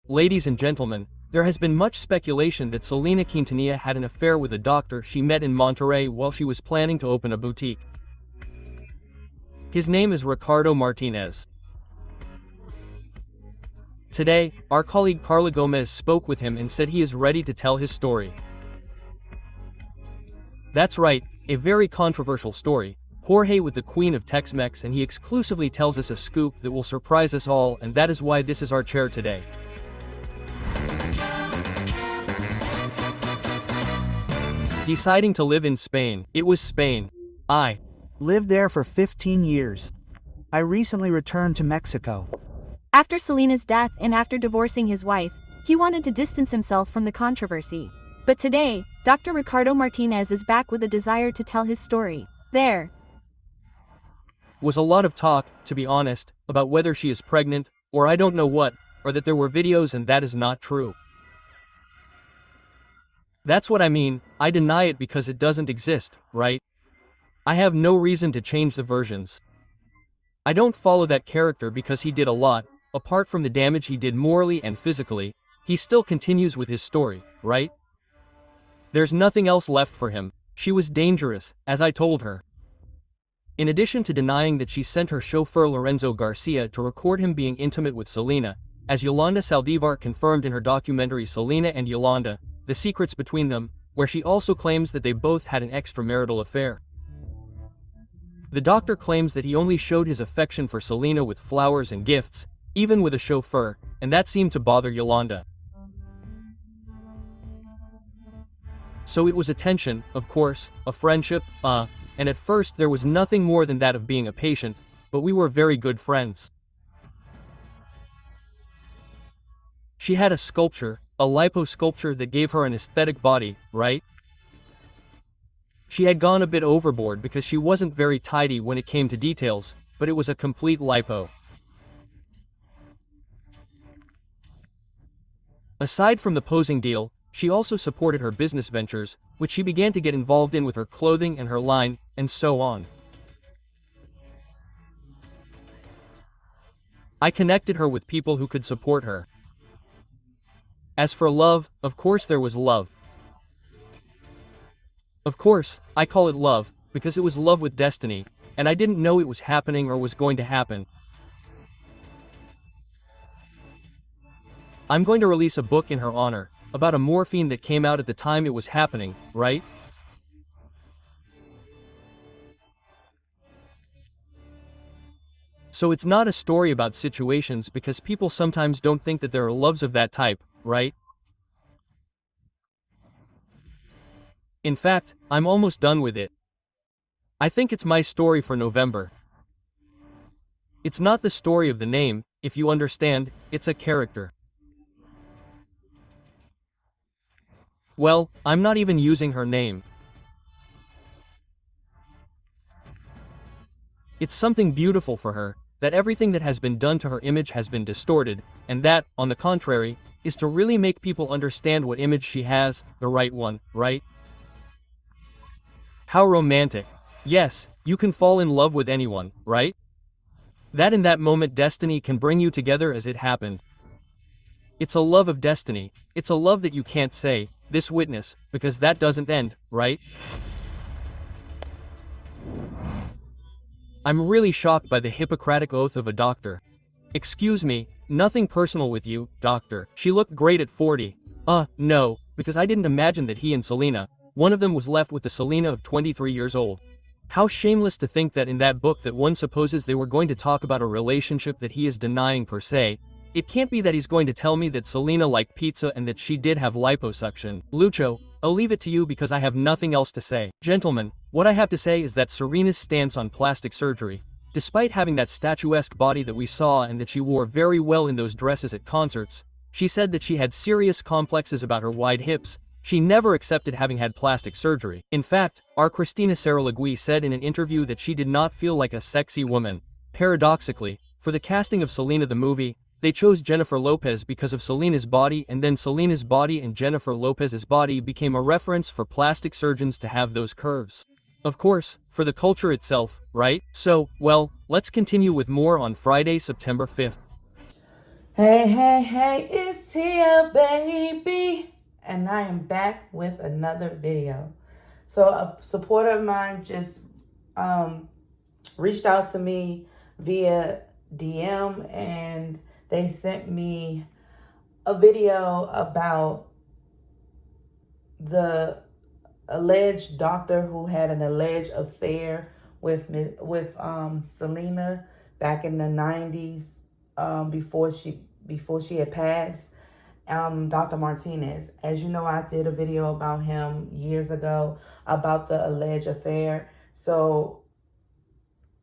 Ladies and gentlemen, there has been much speculation that Selena Quintanilla had an affair with a doctor she met in Monterrey while she was planning to open a boutique. His name is Ricardo Martinez. Today, our colleague Carla Gomez spoke with him and said he is ready to tell his story. That's right, a very controversial story. Jorge with the Queen of Tex-Mex, and he exclusively tells us a scoop that will surprise us all, and that is why this is our chair today. Deciding to live in Spain. It was Spain. I lived there for 15 years. I recently returned to Mexico. After Selena's death and after divorcing his wife, he wanted to distance himself from the controversy. But today, Dr. Ricardo Martinez is back with a desire to tell his story. There was a lot of talk, to be honest, about whether she is pregnant, or I don't know what, or that there were videos, and that is not true. That's what I mean. I deny it because it doesn't exist, right? I have no reason to change the versions. I don't follow that character because he did a lot. Apart from the damage he did morally and physically, he still continues with his story, right? There's nothing else left for him. She was dangerous, as I told her. In addition to denying that she sent her chauffeur Lorenzo Garcia to record him being intimate with Selena, as Yolanda Saldivar confirmed in her documentary Selena and Yolanda, The Secrets Between Them, where she also claims that they both had an extramarital affair. The doctor claims that he only showed his affection for Selena with flowers and gifts, even with a chauffeur, and that seemed to bother Yolanda. So it was attention, of course, a friendship, and at first there was nothing more than that of being a patient, but we were very good friends. She had a sculpture, a lipo sculpture that gave her an aesthetic body, right? She had gone a bit overboard because she wasn't very tidy when it came to details, but it was a complete lipo. Aside from the posing deal, she also supported her business ventures, which she began to get involved in with her clothing and her line, and so on. I connected her with people who could support her. As for love, of course there was love. Of course, I call it love, because it was love with destiny, and I didn't know it was happening or was going to happen. I'm going to release a book in her honor, about a morphine that came out at the time it was happening, right? So it's not a story about situations because people sometimes don't think that there are loves of that type, right? In fact, I'm almost done with it. I think it's my story for November. It's not the story of the name, if you understand, it's a character. Well, I'm not even using her name. It's something beautiful for her, that everything that has been done to her image has been distorted, and that, on the contrary, is to really make people understand what image she has, the right one, right? How romantic. Yes, you can fall in love with anyone, right? That in that moment destiny can bring you together as it happened. It's a love of destiny, it's a love that you can't say, this witness, because that doesn't end, right? I'm really shocked by the Hippocratic oath of a doctor. Excuse me, nothing personal with you, doctor. She looked great at 40. No, because I didn't imagine that he and Selena, one of them was left with the Selena of 23 years old. How shameless to think that in that book that one supposes they were going to talk about a relationship that he is denying per se. It can't be that he's going to tell me that Selena liked pizza and that she did have liposuction. Lucho, I'll leave it to you because I have nothing else to say. Gentlemen, what I have to say is that Serena's stance on plastic surgery, despite having that statuesque body that we saw and that she wore very well in those dresses at concerts, she said that she had serious complexes about her wide hips. She never accepted having had plastic surgery. In fact, our Cristina Saralegui said in an interview that she did not feel like a sexy woman. Paradoxically, for the casting of Selena the movie, they chose Jennifer Lopez because of Selena's body, and then Selena's body and Jennifer Lopez's body became a reference for plastic surgeons to have those curves. Of course, for the culture itself, right? So, well, let's continue with more on Friday, September 5th. Hey, hey, hey, it's Tia, baby. And I am back with another video. So a supporter of mine just reached out to me via DM, and they sent me a video about the alleged doctor who had an alleged affair with Selena back in the 90s, before she had passed. Dr. Martinez. As you know, I did a video about him years ago about the alleged affair. So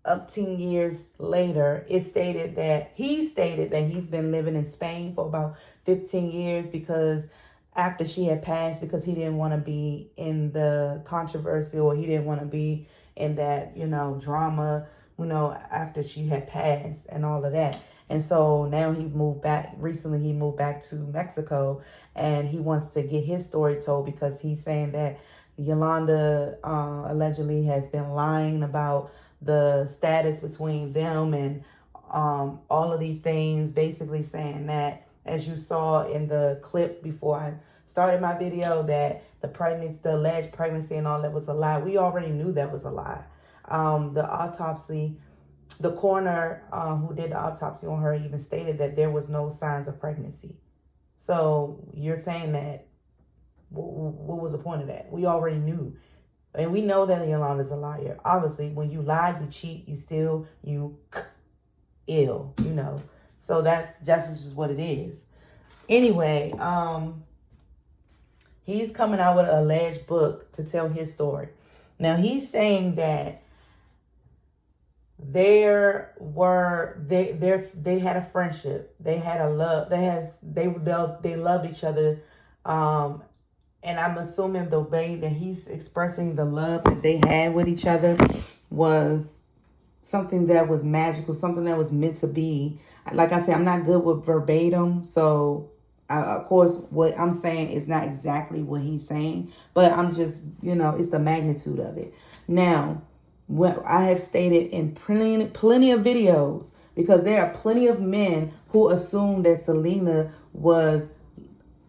up 10 years later, he stated that he's been living in Spain for about 15 years because after she had passed, because he didn't want to be in the controversy, or he didn't want to be in that, drama, after she had passed and all of that. And so now recently he moved back to Mexico, and he wants to get his story told because he's saying that Yolanda allegedly has been lying about the status between them, and all of these things, basically saying that, as you saw in the clip before I started my video, that the alleged pregnancy and all that was a lie. We already knew that was a lie. The coroner who did the autopsy on her even stated that there was no signs of pregnancy. So you're saying that, what was the point of that? We already knew. And we know that Yolanda's a liar. Obviously, when you lie, you cheat, you steal, you ill, So that's just what it is. Anyway, he's coming out with an alleged book to tell his story. Now, he's saying that they had a friendship. They had a love. They loved each other. And I'm assuming the way that he's expressing the love that they had with each other was something that was magical, something that was meant to be. Like I said, I'm not good with verbatim. So, of course, what I'm saying is not exactly what he's saying. But I'm just, it's the magnitude of it. Now, what I have stated in plenty of videos, because there are plenty of men who assume that Selena was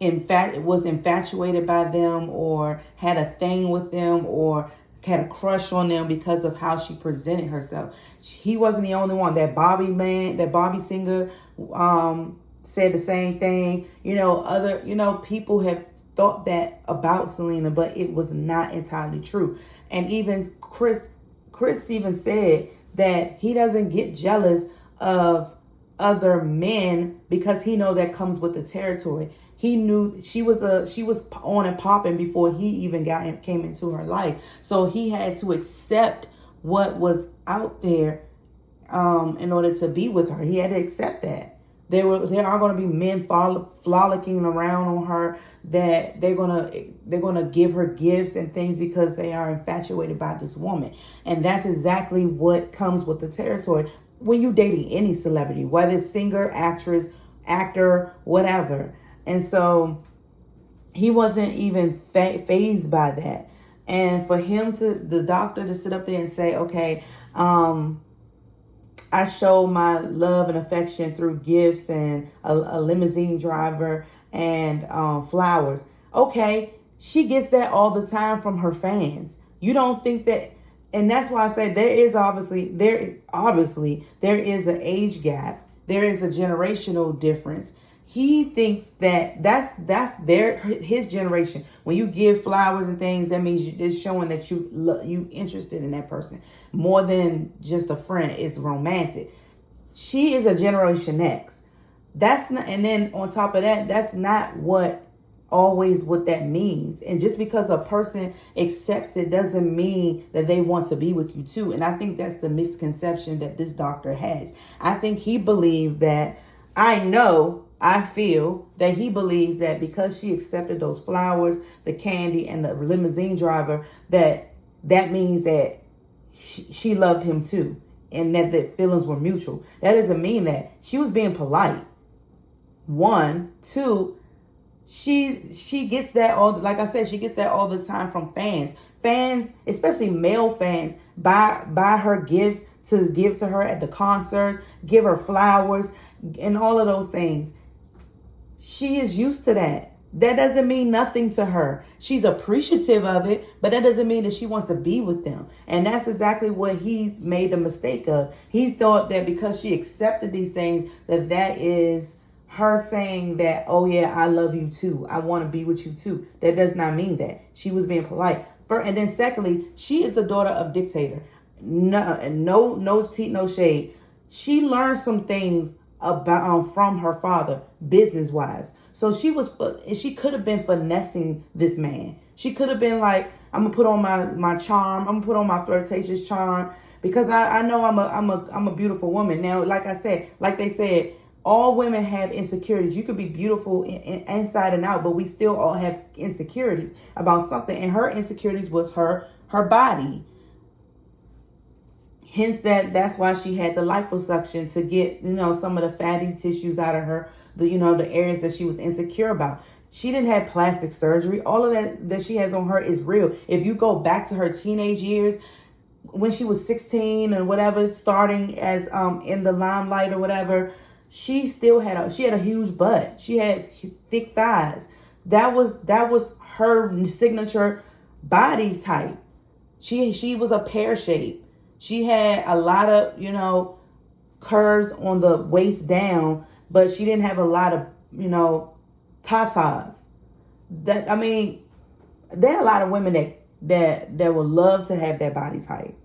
infatuated by them, or had a thing with them, or had a crush on them because of how she presented herself. He wasn't the only one. That Bobby singer said the same thing. People have thought that about Selena, but it was not entirely true. And even Chris even said that he doesn't get jealous of other men because he know that comes with the territory. He knew she was on and popping before he even came into her life. So he had to accept what was out there in order to be with her. He had to accept that. There are going to be men frolicking around on her, that they're gonna give her gifts and things because they are infatuated by this woman. And that's exactly what comes with the territory when you're dating any celebrity, whether it's singer, actress, actor, whatever. And so he wasn't even fazed by that. And for the doctor to sit up there and say, okay, I show my love and affection through gifts and a limousine driver and flowers. Okay, she gets that all the time from her fans. You don't think that? And that's why I say there is obviously there is an age gap. There is a generational difference. He thinks that that's his generation. When you give flowers and things, that means it's showing that you interested in that person more than just a friend. It's romantic. She is a Generation X. That's not, and then on top of that, that's not what that means. And just because a person accepts it doesn't mean that they want to be with you too. And I think that's the misconception that this doctor has. I think he believed that, I feel that he believes that because she accepted those flowers, the candy, and the limousine driver, that means that she loved him too, and that the feelings were mutual. That doesn't mean that. She was being polite. 1, 2, she gets that like I said, she gets that all the time from fans. Fans, especially male fans, buy her gifts to give to her at the concerts, give her flowers, and all of those things. She is used to that. That doesn't mean nothing to her. She's appreciative of it, but that doesn't mean that she wants to be with them. And that's exactly what he's made the mistake of. He thought that because she accepted these things, that is her saying that, oh yeah, I love you too. I want to be with you too. That does not mean that. She was being polite. And then secondly, she is the daughter of dictator. No shade. She learned some things about from her father, business wise. So she could have been finessing this man. She could have been like, I'm gonna put on my charm. I'm gonna put on my flirtatious charm because I know I'm a beautiful woman. Now, like I said, like they said, all women have insecurities. You could be beautiful inside and out, but we still all have insecurities about something. And her insecurities was her body. Hence that's why she had the liposuction to get, some of the fatty tissues out of her, the areas that she was insecure about. She didn't have plastic surgery. All of that she has on her is real. If you go back to her teenage years, when she was 16 or whatever, starting as in the limelight or whatever, she still had a huge butt. She had thick thighs. That was her signature body type. She was a pear shape. She had a lot of, curves on the waist down, but she didn't have a lot of, tatas. There are a lot of women that would love to have that body type.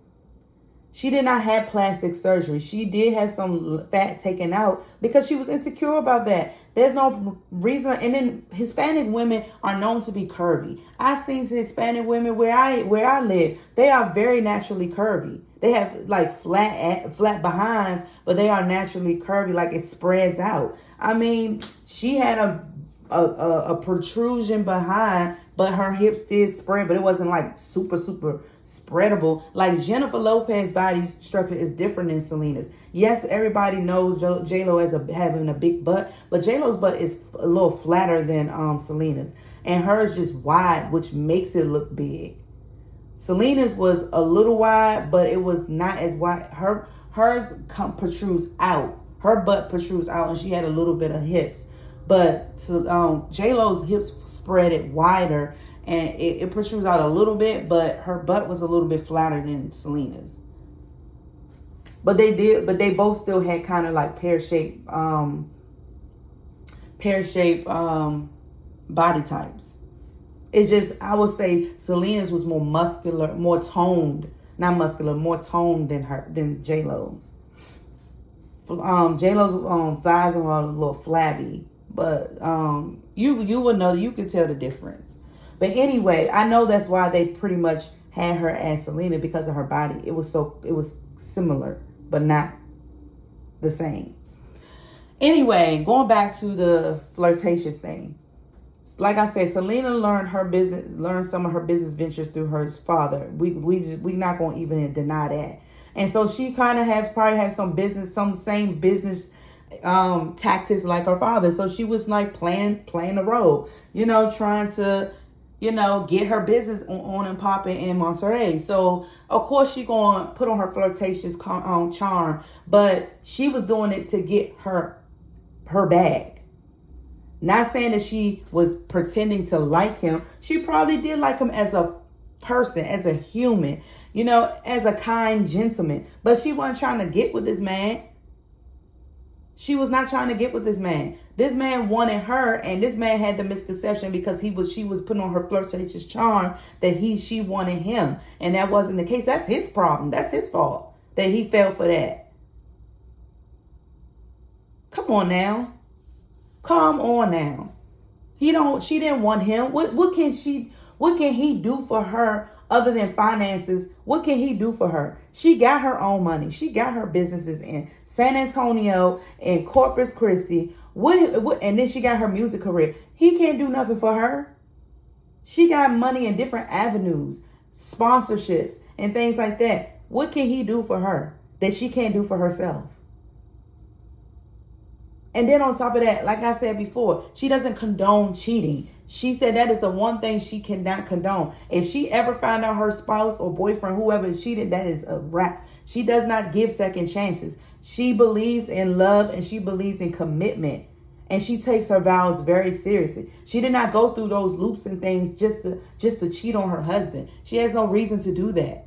She did not have plastic surgery. She did have some fat taken out because she was insecure about that. There's no reason. And then Hispanic women are known to be curvy. I've seen Hispanic women where I live. They are very naturally curvy. They have like flat behinds, but they are naturally curvy. Like it spreads out. She had a protrusion behind, but her hips did spread, but it wasn't like super spreadable. Like Jennifer Lopez's body structure is different than Selena's. Yes, everybody knows J-Lo as having a big butt, but J-Lo's butt is a little flatter than Selena's, and hers just wide, which makes it look big. Selena's was a little wide, but it was not as wide. Hers protrudes out. Her butt protrudes out, and she had a little bit of hips. But J-Lo's hips spread it wider, and it protrudes out a little bit, but her butt was a little bit flatter than Selena's. But they both still had kind of like pear-shaped body types. It's just, I would say Selena's was more muscular, more toned, not muscular, more toned than J-Lo's. J-Lo's thighs are a little flabby, but you would know, you could tell the difference. But anyway, I know that's why they pretty much had her as Selena, because of her body. It was similar, but not the same. Anyway, going back to the flirtatious thing. Like I said, Selena learned some of her business ventures through her father. We not gonna even deny that. And so she kind of probably had some same business tactics like her father. So she was like playing the role, trying to, get her business on and popping in Monterey. So of course she gonna put on her flirtatious charm, but she was doing it to get her bag. Not saying that she was pretending to like him. She probably did like him as a person, as a human, as a kind gentleman. But she wasn't trying to get with this man. She was not trying to get with this man. This man wanted her, and this man had the misconception because she was putting on her flirtatious charm that she wanted him. And that wasn't the case. That's his problem. That's his fault that he fell for that. Come on now. She didn't want him. What can he do for her other than finances? What can he do for her? She got her own money. She got her businesses in San Antonio and Corpus Christi. And then she got her music career. He can't do nothing for her. She got money in different avenues, sponsorships and things like that. What can he do for her that she can't do for herself? And then on top of that, like I said before, she doesn't condone cheating. She said that is the one thing she cannot condone. If she ever found out her spouse or boyfriend, whoever is cheated, that is a wrap. She does not give second chances. She believes in love and she believes in commitment. And she takes her vows very seriously. She did not go through those loops and things just to cheat on her husband. She has no reason to do that.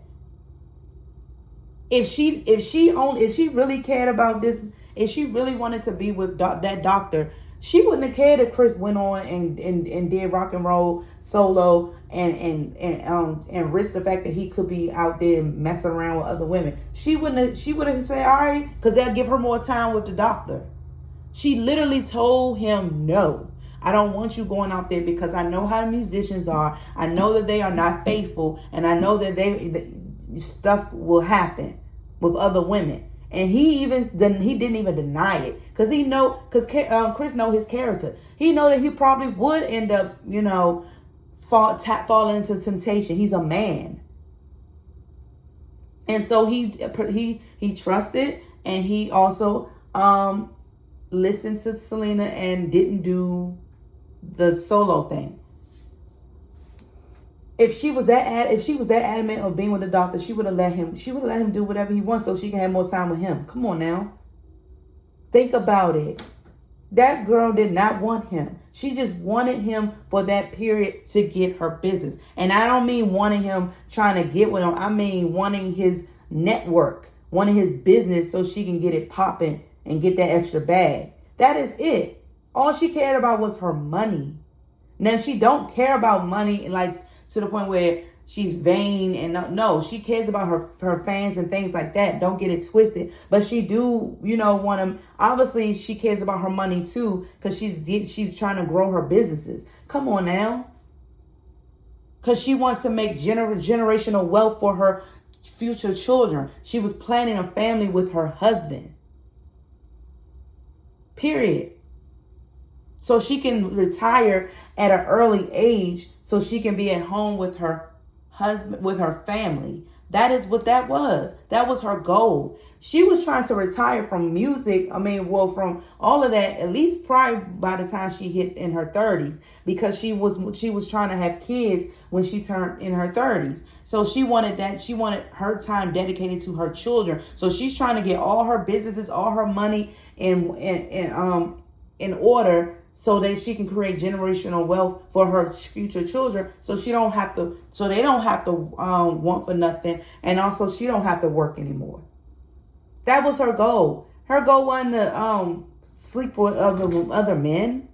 If she really cared about this, if she really wanted to be with that doctor, she wouldn't have cared if Chris went on and did rock and roll solo and risked the fact that he could be out there messing around with other women. She would have said, all right, because they'll give her more time with the doctor. She literally told him, no, I don't want you going out there because I know how the musicians are. I know that they are not faithful, and I know that stuff will happen with other women. And he didn't even deny it because Chris know his character. He know that he probably would end up, fall into temptation. He's a man. And so he trusted, and he also listened to Selena and didn't do the solo thing. If she was that adamant of being with the doctor, she would have let him do whatever he wants so she can have more time with him. Come on now. Think about it. That girl did not want him. She just wanted him for that period to get her business. And I don't mean wanting him trying to get with him. I mean wanting his network, wanting his business so she can get it popping and get that extra bag. That is it. All she cared about was her money. Now, she don't care about money like to the point where she's vain and no, she cares about her fans and things like that. Don't get it twisted. But she do, want him. Obviously, she cares about her money too because she's trying to grow her businesses. Come on now. Because she wants to make generational wealth for her future children. She was planning a family with her husband. Period. So she can retire at an early age so she can be at home with her husband, with her family. That is what that was. That was her goal. She was trying to retire from music. From all of that, at least probably by the time she hit in her 30s, because she was trying to have kids when she turned in her 30s. So she wanted that. She wanted her time dedicated to her children. So she's trying to get all her businesses, all her money in order so that she can create generational wealth for her future children. So they don't have to want for nothing. And also she don't have to work anymore. That was her goal. Her goal wasn't to sleep with other men.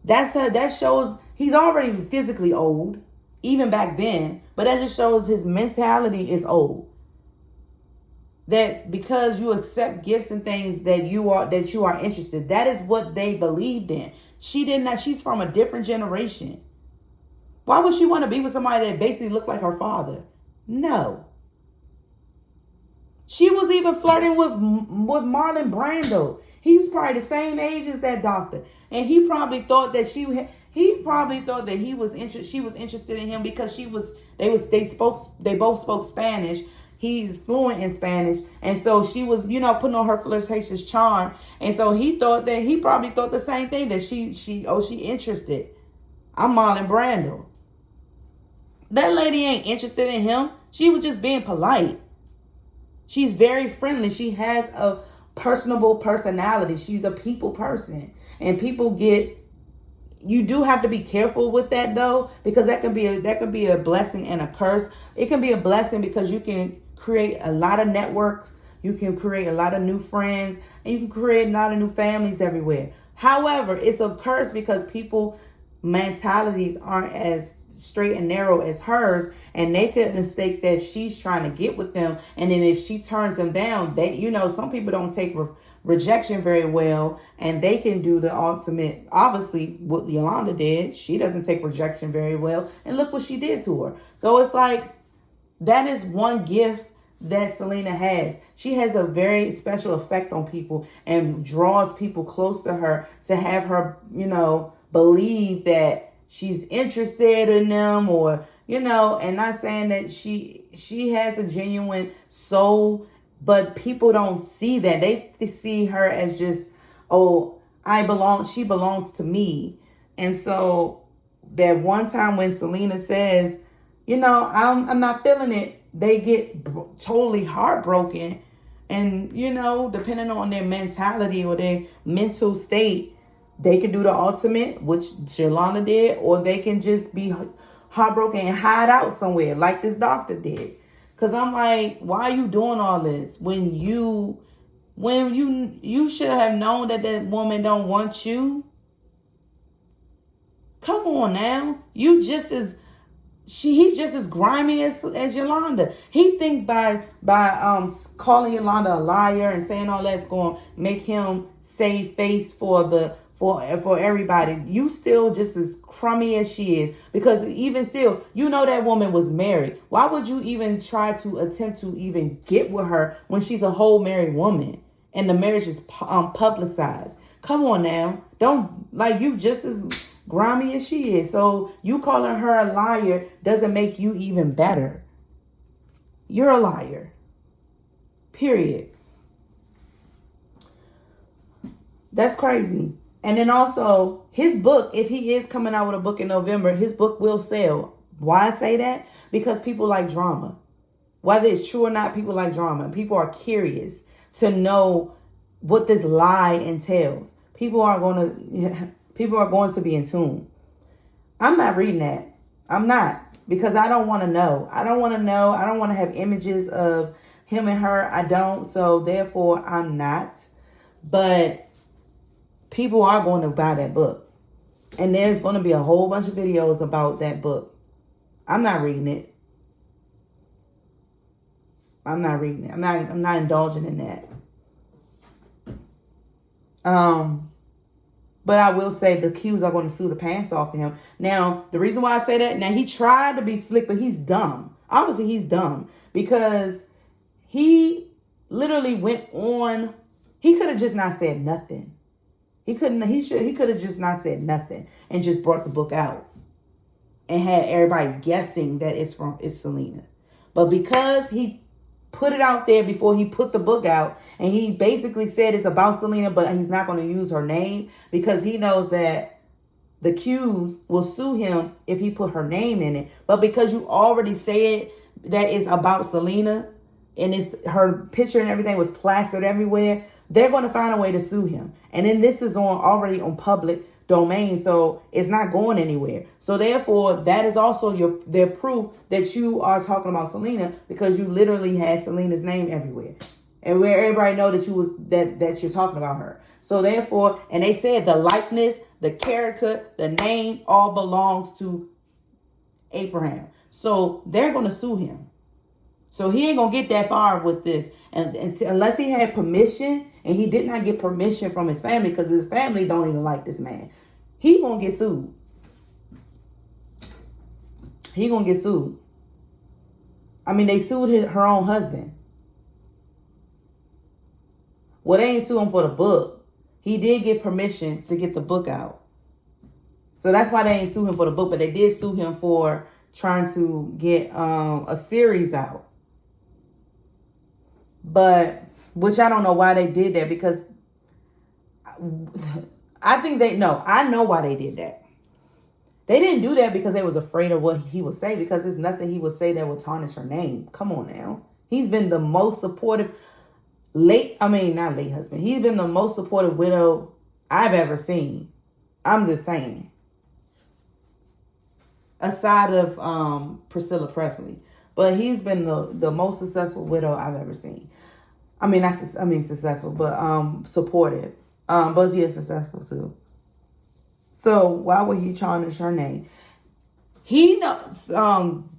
That shows he's already physically old, even back then. But that just shows his mentality is old. That because you accept gifts and things that you are interested. That is what they believed in. She did not. She's from a different generation. Why would she want to be with somebody that basically looked like her father? No. She was even flirting with Marlon Brando. He was probably the same age as that doctor, and he probably thought that she was interested in him because they both spoke Spanish. He's fluent in Spanish. And so she was, putting on her flirtatious charm. And so he probably thought the same thing, that she interested. I'm Marlon Brando. That lady ain't interested in him. She was just being polite. She's very friendly. She has a personable personality. She's a people person. And you do have to be careful with that though, because that could be a blessing and a curse. It can be a blessing because you can create a lot of networks, you can create a lot of new friends, and you can create a lot of new families everywhere. However, it's a curse because people mentalities aren't as straight and narrow as hers, and they could mistake that she's trying to get with them, and then if she turns them down, some people don't take rejection very well, and they can do the ultimate. Obviously, what Yolanda did, she doesn't take rejection very well, and look what she did to her. So it's like, that is one gift that Selena has. She has a very special effect on people and draws people close to her to have her, believe that she's interested in them, or, and not saying that she has a genuine soul. But people don't see that. They see her as just, she belongs to me. And so that one time when Selena says, I'm not feeling it, they get totally heartbroken And, you know, depending on their mentality or their mental state, they can do the ultimate, which Shalana did, or they can just be heartbroken and hide out somewhere like this doctor did. Because I'm like, why are you doing all this when you should have known that woman don't want you? Come on now. He's just as grimy as Yolanda. He think by calling Yolanda a liar and saying all that's going to make him save face for everybody. You still just as crummy as she is, because even still, you know that woman was married. Why would you even try to attempt to even get with her when she's a whole married woman and the marriage is publicized? Come on now. Don't, like, you just as grimy as she is. So you calling her a liar doesn't make you even better. You're a liar. Period. That's crazy. And then also, his book, if he is coming out with a book in November, his book will sell. Why I say that? Because people like drama. Whether it's true or not, people like drama. People are curious to know what this lie entails. People are going to be in tune. I'm not reading that. I'm not, because I don't want to know. I don't want to know. I don't want to have images of him and her. I don't. So therefore, I'm not. But people are going to buy that book. And there's going to be a whole bunch of videos about that book. I'm not reading it. I'm not reading it. I'm not indulging in that. But I will say the Qs are going to sue the pants off of him. Now, the reason why I say that, now he tried to be slick, but he's dumb. Obviously, he's dumb because he literally went on. He could have just not said nothing. He could have just not said nothing and just brought the book out and had everybody guessing that it's Selena. But because he put it out there before he put the book out, and he basically said it's about Selena, but he's not going to use her name because he knows that the Qs will sue him if he put her name in it. But because you already said that it's about Selena and it's her picture and everything was plastered everywhere, they're going to find a way to sue him. And then this is already on public domain, so it's not going anywhere. So therefore, that is also their proof that you are talking about Selena, because you literally had Selena's name everywhere, and where everybody know that you're talking about her. So therefore, and they said the likeness, the character, the name all belongs to Abraham. So they're going to sue him. So he ain't going to get that far with this, and unless he had permission. And he did not get permission from his family, because his family don't even like this man. He gonna get sued. He gonna get sued. I mean, they sued her own husband. Well, they ain't sue him for the book. He did get permission to get the book out. So that's why they ain't sue him for the book, but they did sue him for trying to get a series out. But which I don't know why they did that, because I know why they did that. They didn't do that because they was afraid of what he would say, because there's nothing he would say that would tarnish her name. Come on now. He's been the most supportive not late husband. He's been the most supportive widow I've ever seen. I'm just saying. Aside of Priscilla Presley. But he's been the most successful widow I've ever seen. Successful, but supportive. But she is successful too. So why would he tarnish her name? He knows,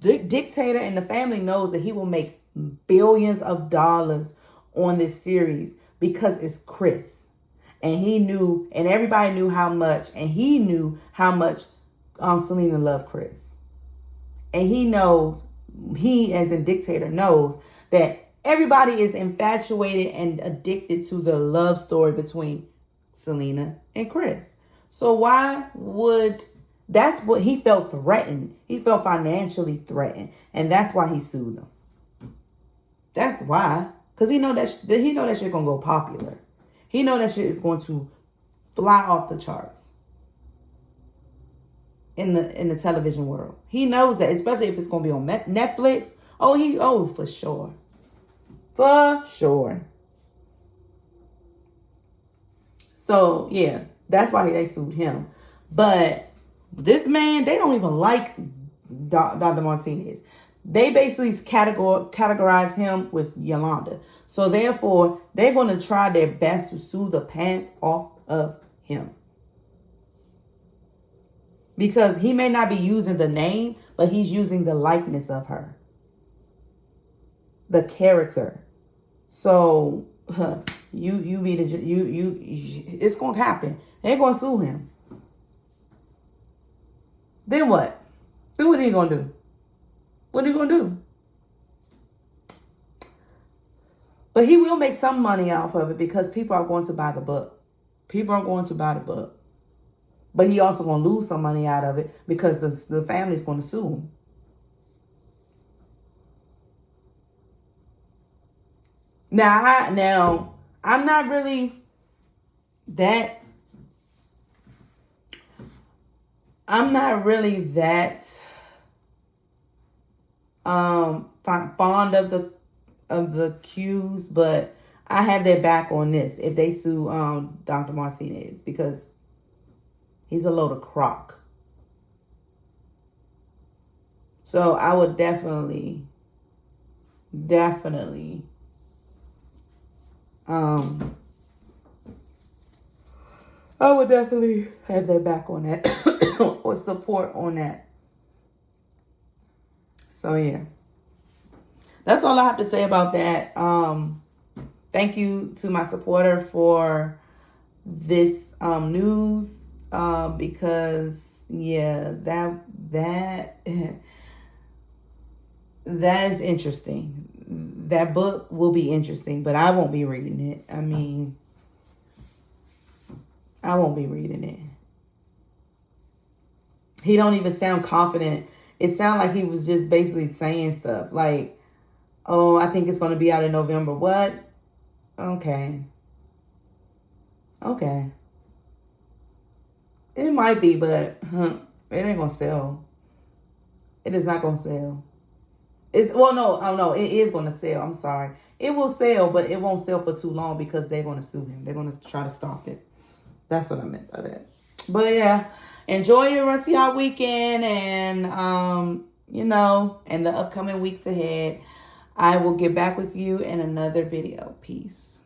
dictator and the family knows that he will make billions of dollars on this series because it's Chris. And he knew, and everybody knew how much, and he knew how much Selena loved Chris. And he knows, he as a dictator knows that everybody is infatuated and addicted to the love story between Selena and Chris. So that's what he felt threatened. He felt financially threatened. And that's why he sued them. That's why. Because he know that shit gonna go popular. He know that shit is going to fly off the charts in the television world. He knows that, especially if it's gonna be on Netflix. For sure. For sure. So yeah, that's why they sued him. But this man, they don't even like Dr. Martinez. They basically categorize him with Yolanda. So therefore, they're going to try their best to sue the pants off of him. Because he may not be using the name, but he's using the likeness of her. The character. So it's going to happen. They're going to sue him. Then what? Then what are you going to do? What are you going to do? But he will make some money off of it because people are going to buy the book. People are going to buy the book. But he also going to lose some money out of it because the family is going to sue him. Now, I'm not really that fond of the accused, but I have their back on this if they sue Dr. Martinez because he's a load of crock. So I would definitely I would definitely have their back on that or support on that. So yeah. That's all I have to say about that. Thank you to my supporter for this news. Because yeah, that is interesting. That book will be interesting, but I won't be reading it. I mean, I won't be reading it. He don't even sound confident. It sounded like he was just basically saying stuff like, oh, I think it's going to be out in November. What? Okay. It might be, but it ain't going to sell. It is not going to sell. It is going to sell. I'm sorry. It will sell, but it won't sell for too long because they're going to sue him. They're going to try to stop it. That's what I meant by that. But yeah, enjoy your rest of y'all weekend and, and the upcoming weeks ahead. I will get back with you in another video. Peace.